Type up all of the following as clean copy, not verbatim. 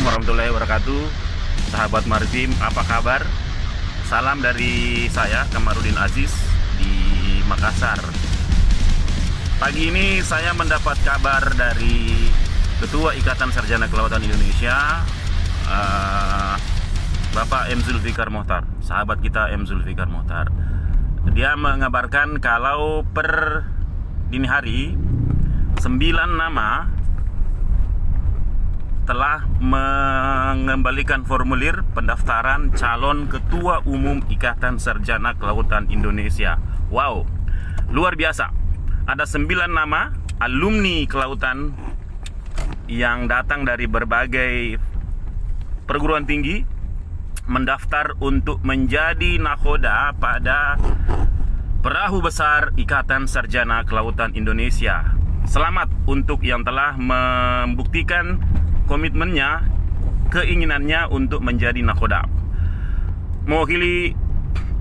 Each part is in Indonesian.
warahmatullahi wabarakatuh. Sahabat maritim, apa kabar? Salam dari saya, Kamarudin Aziz di Makassar. Pagi ini saya mendapat kabar dari Ketua Ikatan Sarjana Kelautan Indonesia, Bapak M. Zulfikar Mohtar, sahabat kita M. Zulfikar Mohtar. Dia mengabarkan kalau per dini hari 9 nama telah mengembalikan formulir pendaftaran calon Ketua Umum Ikatan Sarjana Kelautan Indonesia. Wow, luar biasa. Ada 9 nama alumni kelautan yang datang dari berbagai perguruan tinggi mendaftar untuk menjadi nakhoda pada perahu besar Ikatan Sarjana Kelautan Indonesia. Selamat untuk yang telah membuktikan komitmennya, keinginannya untuk menjadi nakhoda. Mewakili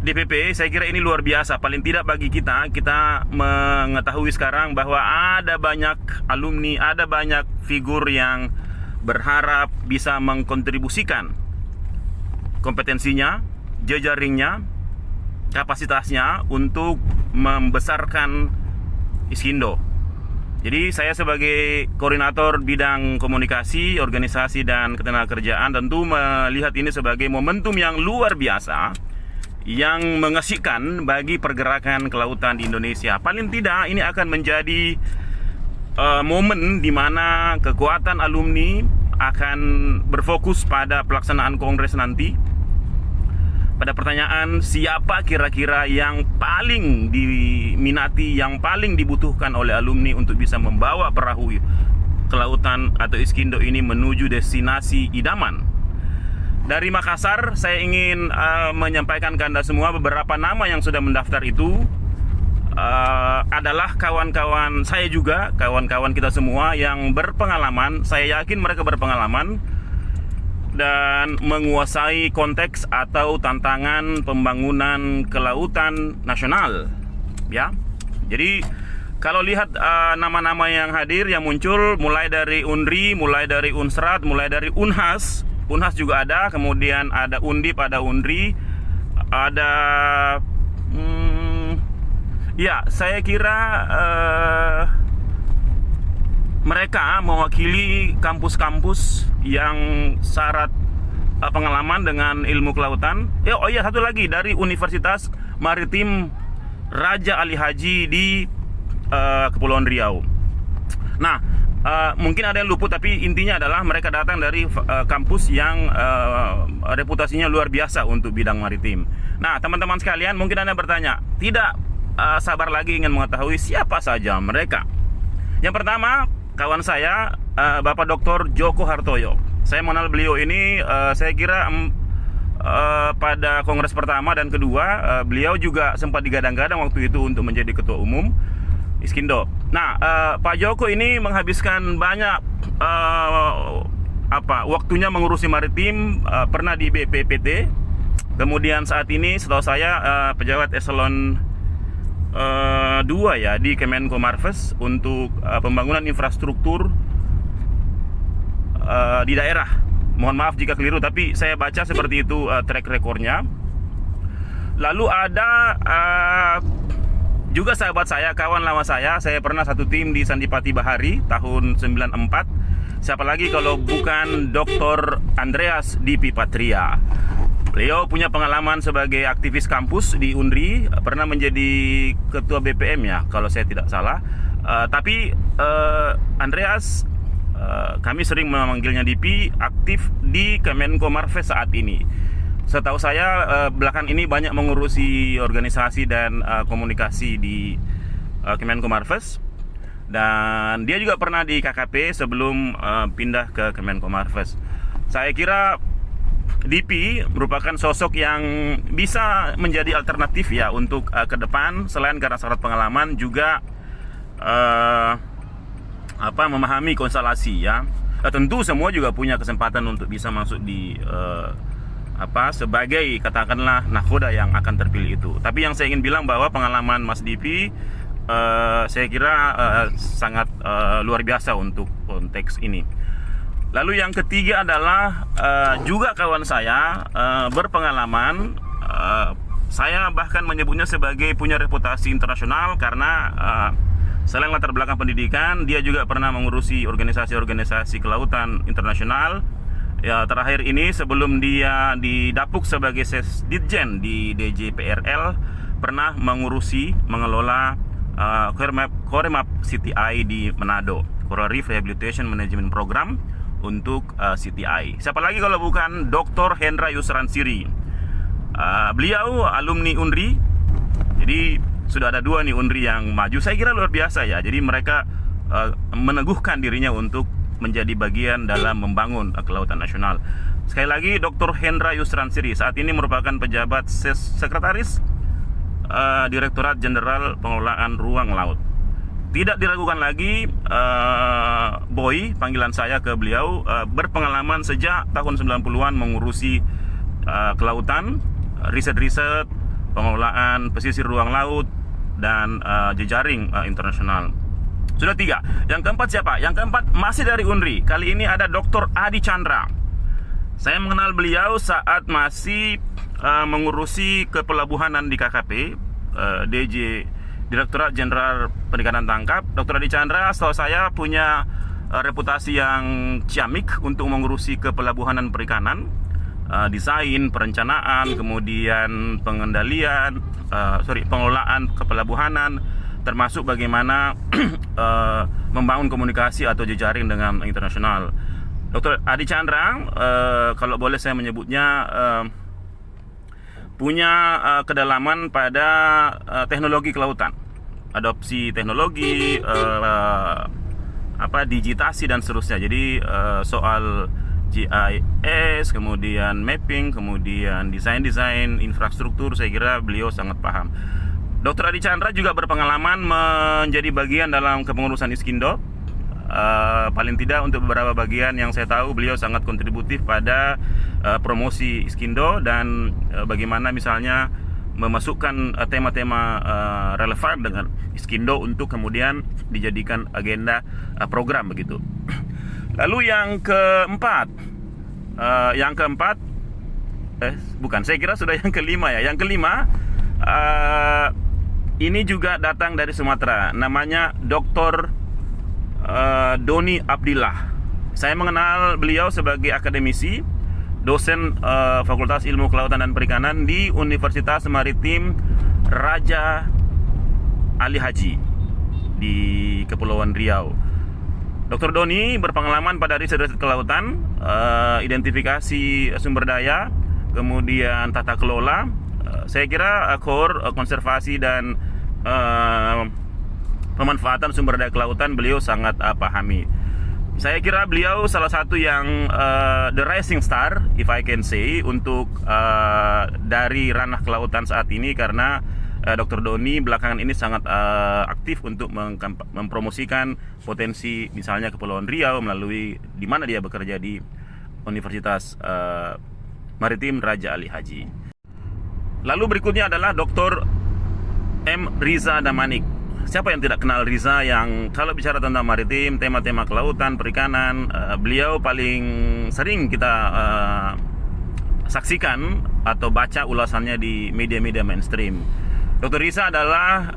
DPP, saya kira ini luar biasa. Paling tidak bagi kita mengetahui sekarang bahwa ada banyak alumni, ada banyak figur yang berharap bisa mengkontribusikan kompetensinya, jejaringnya, kapasitasnya untuk membesarkan Iskindo. Jadi saya sebagai koordinator bidang komunikasi, organisasi dan ketenagakerjaan tentu melihat ini sebagai momentum yang luar biasa yang mengasihkan bagi pergerakan kelautan di Indonesia. Paling tidak ini akan menjadi momen di mana kekuatan alumni akan berfokus pada pelaksanaan kongres nanti. Pada pertanyaan siapa kira-kira yang paling diminati, yang paling dibutuhkan oleh alumni untuk bisa membawa perahu kelautan atau Iskindo ini menuju destinasi idaman. Dari Makassar, saya ingin menyampaikan ke Anda semua beberapa nama yang sudah mendaftar itu adalah kawan-kawan saya juga, kawan-kawan kita semua yang berpengalaman. Saya yakin mereka berpengalaman dan menguasai konteks atau tantangan pembangunan kelautan nasional, ya. Jadi kalau lihat nama-nama yang hadir, yang muncul mulai dari UNRI, mulai dari Unsrat, mulai dari Unhas juga ada, kemudian ada Undip, ada UNRI, ada ya, saya kira mereka mewakili kampus-kampus yang syarat pengalaman dengan ilmu kelautan. Oh iya, satu lagi dari Universitas Maritim Raja Ali Haji di Kepulauan Riau. Nah, mungkin ada yang luput, tapi intinya adalah mereka datang dari kampus yang reputasinya luar biasa untuk bidang maritim. Nah, teman-teman sekalian, mungkin Anda bertanya, tidak sabar lagi ingin mengetahui siapa saja mereka. Yang pertama, kawan saya, Bapak Dr. Joko Hartoyo. Saya mengenal beliau ini, saya kira pada kongres pertama dan kedua, beliau juga sempat digadang-gadang waktu itu untuk menjadi ketua umum Iskindo. Nah, Pak Joko ini menghabiskan banyak waktunya mengurusi maritim, pernah di BPPT. Kemudian saat ini setahu saya pejabat eselon 2 ya di Kemenko Marves untuk pembangunan infrastruktur di daerah. Mohon maaf jika keliru, tapi saya baca seperti itu track recordnya. Lalu ada juga sahabat saya, kawan lama saya pernah satu tim di Sandipati Bahari tahun 94. Siapa lagi kalau bukan Dr. Andreas Dipi Patria. Beliau punya pengalaman sebagai aktivis kampus di UNRI, pernah menjadi ketua BPM ya kalau saya tidak salah. Tapi Andreas, kami sering memanggilnya Dipi, aktif di Kemenko Marves saat ini. Setahu saya belakangan ini banyak mengurusi organisasi dan komunikasi di Kemenko Marves. Dan dia juga pernah di KKP sebelum pindah ke Kemenko Marves. Saya kira Dipi merupakan sosok yang bisa menjadi alternatif ya untuk ke depan, selain karena syarat pengalaman juga memahami konstelasi ya. Tentu semua juga punya kesempatan untuk bisa masuk di sebagai katakanlah nakhoda yang akan terpilih itu. Tapi yang saya ingin bilang bahwa pengalaman Mas Dipi saya kira sangat luar biasa untuk konteks ini. Lalu yang ketiga adalah juga kawan saya berpengalaman. Saya bahkan menyebutnya sebagai punya reputasi internasional karena selain latar belakang pendidikan, dia juga pernah mengurusi organisasi-organisasi kelautan internasional. Ya, terakhir ini sebelum dia didapuk sebagai Sesditjen di DJPRL, pernah mengelola Coremap CTI di Manado, Coral Reef Rehabilitation Management Program untuk CTI. Siapa lagi kalau bukan Dr. Hendra Yusransiri. Beliau alumni UNRI. Jadi sudah ada 2 nih UNRI yang maju. Saya kira luar biasa ya. Jadi mereka meneguhkan dirinya untuk menjadi bagian dalam membangun kelautan nasional. Sekali lagi Dr. Hendra Yusransiri saat ini merupakan pejabat sekretaris Direktorat Jenderal Pengelolaan Ruang Laut. Tidak diragukan lagi, Boy, panggilan saya ke beliau, berpengalaman sejak tahun 90-an mengurusi kelautan, riset-riset, pengelolaan pesisir ruang laut, dan jejaring internasional. Sudah 3. Yang keempat siapa? Yang keempat masih dari UNRI. Kali ini ada Dr. Adi Chandra. Saya mengenal beliau saat masih mengurusi kepelabuhanan di KKP, DJ Direktorat Jenderal Perikanan Tangkap. Dr. Adi Chandra setahu saya punya reputasi yang ciamik untuk mengurusi kepelabuhanan perikanan, desain, perencanaan, kemudian pengelolaan kepelabuhanan, termasuk bagaimana membangun komunikasi atau jejaring dengan internasional. Dr. Adi Chandra, kalau boleh saya menyebutnya, punya kedalaman pada teknologi kelautan, adopsi teknologi, digitasi dan seterusnya. Jadi soal GIS, kemudian mapping, kemudian desain infrastruktur, saya kira beliau sangat paham. Dr. Adi Chandra juga berpengalaman menjadi bagian dalam kepengurusan Iskindo. Paling tidak untuk beberapa bagian yang saya tahu, beliau sangat kontributif pada promosi Iskindo dan bagaimana misalnya memasukkan tema-tema relevan dengan Iskindo untuk kemudian dijadikan agenda program begitu. Lalu yang keempat, saya kira sudah yang kelima ya. Yang kelima, ini juga datang dari Sumatera, namanya Dr. Doni Abdillah. Saya mengenal beliau sebagai akademisi, dosen Fakultas Ilmu Kelautan dan Perikanan di Universitas Maritim Raja Ali Haji di Kepulauan Riau. Dr. Doni berpengalaman pada riset-riset kelautan, identifikasi sumber daya, kemudian tata kelola. Saya kira core konservasi dan pemanfaatan sumber daya kelautan beliau sangat pahami. Saya kira beliau salah satu yang the rising star, if I can say, untuk dari ranah kelautan saat ini, karena Dr. Doni belakangan ini sangat aktif untuk mempromosikan potensi misalnya Kepulauan Riau melalui di mana dia bekerja di Universitas Maritim Raja Ali Haji. Lalu berikutnya adalah Dr. M. Riza Damanik. Siapa yang tidak kenal Riza, yang kalau bicara tentang maritim, tema-tema kelautan, perikanan, beliau paling sering kita saksikan atau baca ulasannya di media-media mainstream. Dr. Riza adalah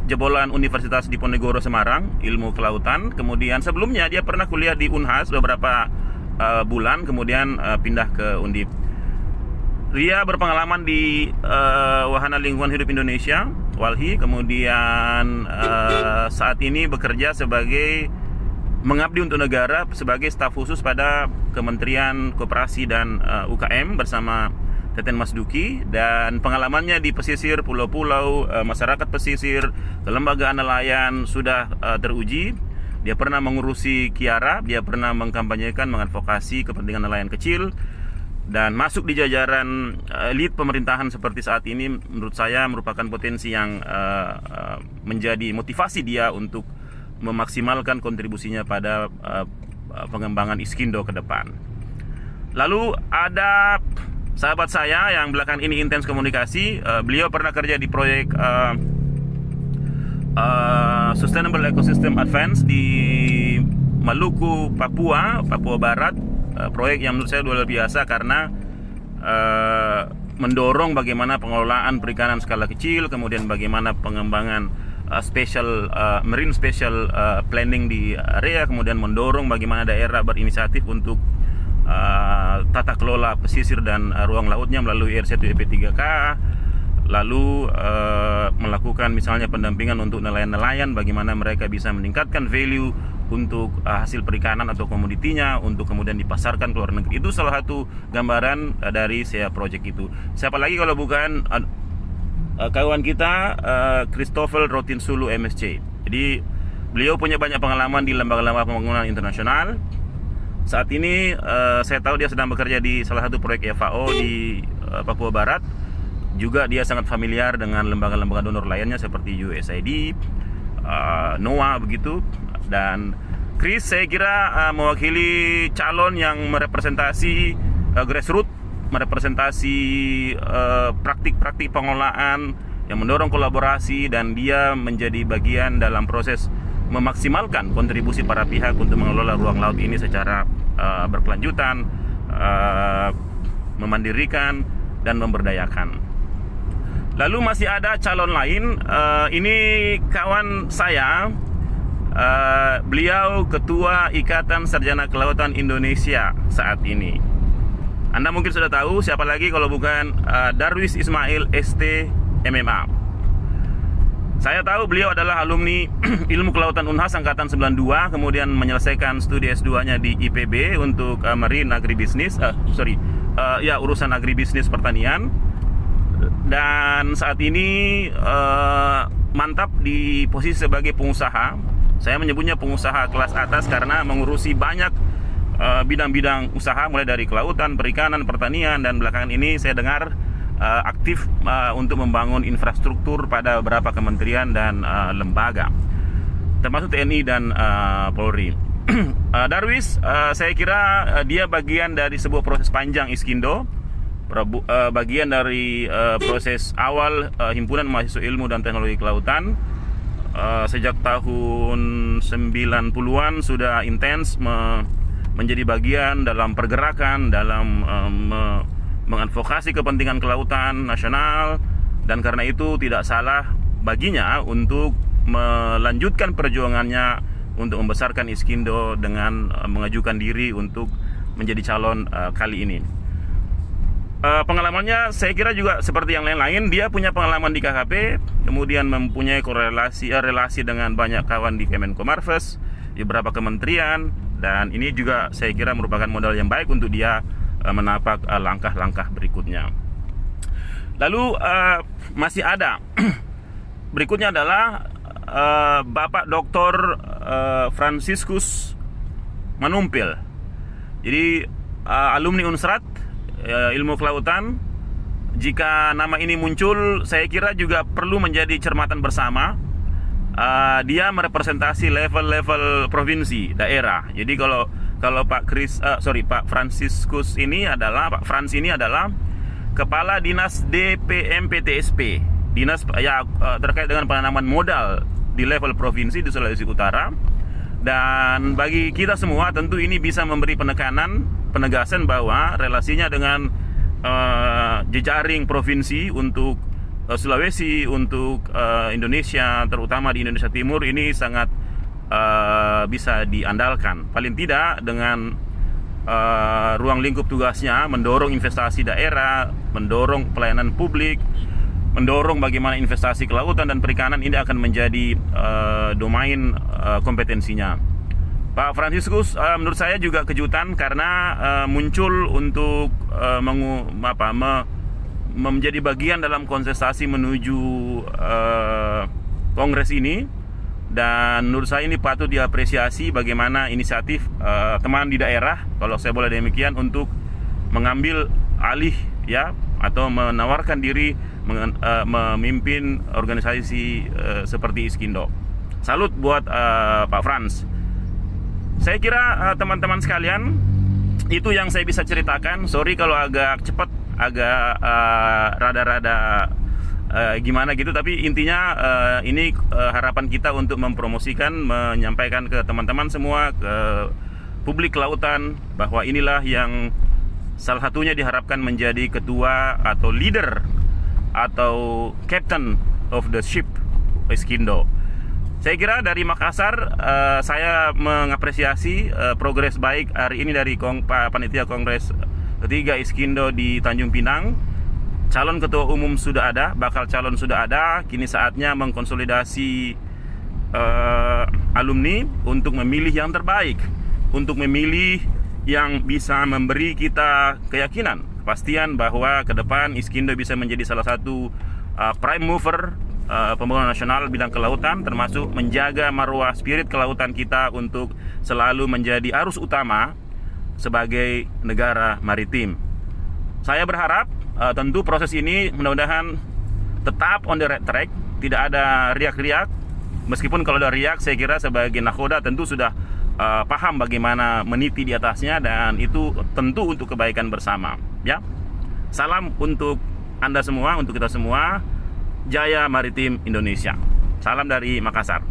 jebolan Universitas Diponegoro Semarang, ilmu kelautan. Kemudian sebelumnya dia pernah kuliah di Unhas beberapa bulan, kemudian pindah ke Undip. Dia berpengalaman di Wahana Lingkungan Hidup Indonesia, WALHI. Kemudian saat ini bekerja sebagai mengabdi untuk negara sebagai staf khusus pada Kementerian Koperasi dan UKM bersama Teten Mas Duki. Dan pengalamannya di pesisir, pulau-pulau, masyarakat pesisir, kelembagaan nelayan sudah teruji. Dia pernah mengurusi Kiara, dia pernah mengkampanyekan, mengadvokasi kepentingan nelayan kecil, dan masuk di jajaran elit pemerintahan seperti saat ini menurut saya merupakan potensi yang menjadi motivasi dia untuk memaksimalkan kontribusinya pada pengembangan Iskindo ke depan. Lalu ada sahabat saya yang belakangan ini intens komunikasi. Beliau pernah kerja di proyek Sustainable Ecosystem Advance di Maluku, Papua Barat, proyek yang menurut saya luar biasa karena mendorong bagaimana pengelolaan perikanan skala kecil, kemudian bagaimana pengembangan marine special planning di area, kemudian mendorong bagaimana daerah berinisiatif untuk tata kelola pesisir dan ruang lautnya melalui R1 EP3K, lalu melakukan misalnya pendampingan untuk nelayan-nelayan, bagaimana mereka bisa meningkatkan value untuk hasil perikanan atau komoditinya untuk kemudian dipasarkan ke luar negeri. Itu salah satu gambaran dari SEA Project itu. Siapa lagi kalau bukan kawan kita Christopher Rotinsulu MSc. Jadi beliau punya banyak pengalaman di lembaga-lembaga pembangunan internasional. Saat ini saya tahu dia sedang bekerja di salah satu proyek FAO di Papua Barat. Juga dia sangat familiar dengan lembaga-lembaga donor lainnya seperti USAID, NOAA begitu. Dan Chris saya kira mewakili calon yang merepresentasi grassroots, merepresentasi praktik-praktik pengelolaan yang mendorong kolaborasi, dan dia menjadi bagian dalam proses memaksimalkan kontribusi para pihak untuk mengelola ruang laut ini secara berkelanjutan, memandirikan dan memberdayakan. Lalu masih ada calon lain, ini kawan saya, beliau Ketua Ikatan Sarjana Kelautan Indonesia saat ini. Anda mungkin sudah tahu siapa lagi kalau bukan Darwis Ismail ST MMA. Saya tahu beliau adalah alumni Ilmu Kelautan Unhas angkatan 92, kemudian menyelesaikan studi S2-nya di IPB untuk Marine Agribisnis, urusan agribisnis pertanian. Dan saat ini mantap di posisi sebagai pengusaha. Saya menyebutnya pengusaha kelas atas karena mengurusi banyak bidang-bidang usaha, mulai dari kelautan, perikanan, pertanian, dan belakangan ini saya dengar aktif untuk membangun infrastruktur pada beberapa kementerian dan lembaga, termasuk TNI dan Polri. Darwis, saya kira dia bagian dari sebuah proses panjang Iskindo, bagian dari proses awal Himpunan Mahasiswa Ilmu dan Teknologi Kelautan. Sejak tahun 90-an sudah intens menjadi bagian dalam pergerakan, dalam mengadvokasi kepentingan kelautan nasional, dan karena itu tidak salah baginya untuk melanjutkan perjuangannya untuk membesarkan Iskindo dengan mengajukan diri untuk menjadi calon kali ini. Pengalamannya saya kira juga seperti yang lain-lain. Dia punya pengalaman di KKP, kemudian mempunyai relasi dengan banyak kawan di Kemenko Marves, di beberapa kementerian, dan ini juga saya kira merupakan modal yang baik untuk dia menapak langkah-langkah berikutnya. Lalu masih ada berikutnya adalah Bapak Dr. Franciscus Manumpil. Jadi alumni Unsrat, ilmu kelautan. Jika nama ini muncul, saya kira juga perlu menjadi cermatan bersama. Dia merepresentasi level-level provinsi, daerah. Jadi kalau Pak Franciscus ini adalah, Pak Frans ini adalah Kepala Dinas DPMPTSP, dinas terkait dengan penanaman modal di level provinsi di Sulawesi Utara. Dan bagi kita semua tentu ini bisa memberi penegasan bahwa relasinya dengan jejaring provinsi untuk Sulawesi, untuk Indonesia, terutama di Indonesia Timur, ini sangat bisa diandalkan. Paling tidak dengan ruang lingkup tugasnya mendorong investasi daerah, mendorong pelayanan publik, mendorong bagaimana investasi kelautan dan perikanan ini akan menjadi domain kompetensinya. Pak Franciscus menurut saya juga kejutan karena muncul untuk menjadi bagian dalam kontestasi menuju kongres ini, dan menurut saya ini patut diapresiasi bagaimana inisiatif teman di daerah, kalau saya boleh demikian, untuk mengambil alih atau menawarkan diri memimpin organisasi seperti Iskindo. Salut buat Pak Frans. Saya kira teman-teman sekalian, itu yang saya bisa ceritakan. Sorry kalau agak cepat, agak rada-rada gimana gitu, tapi intinya ini harapan kita untuk mempromosikan, menyampaikan ke teman-teman semua, ke publik kelautan, bahwa inilah yang salah satunya diharapkan menjadi ketua atau leader atau captain of the ship Iskindo. Saya kira dari Makassar, saya mengapresiasi progres baik hari ini dari panitia Kongres ketiga Iskindo di Tanjung Pinang. Calon ketua umum sudah ada, bakal calon sudah ada. Kini saatnya mengkonsolidasi alumni untuk memilih yang terbaik, untuk memilih yang bisa memberi kita keyakinan, kepastian bahwa ke depan Iskindo bisa menjadi salah satu prime mover pembangunan nasional bidang kelautan, termasuk menjaga marwah spirit kelautan kita untuk selalu menjadi arus utama sebagai negara maritim. Saya berharap tentu proses ini mudah-mudahan tetap on the right track, tidak ada riak-riak. Meskipun kalau ada riak, saya kira sebagai nakhoda tentu sudah paham bagaimana meniti di atasnya, dan itu tentu untuk kebaikan bersama. Ya, salam untuk Anda semua, untuk kita semua. Jaya Maritim Indonesia. Salam dari Makassar.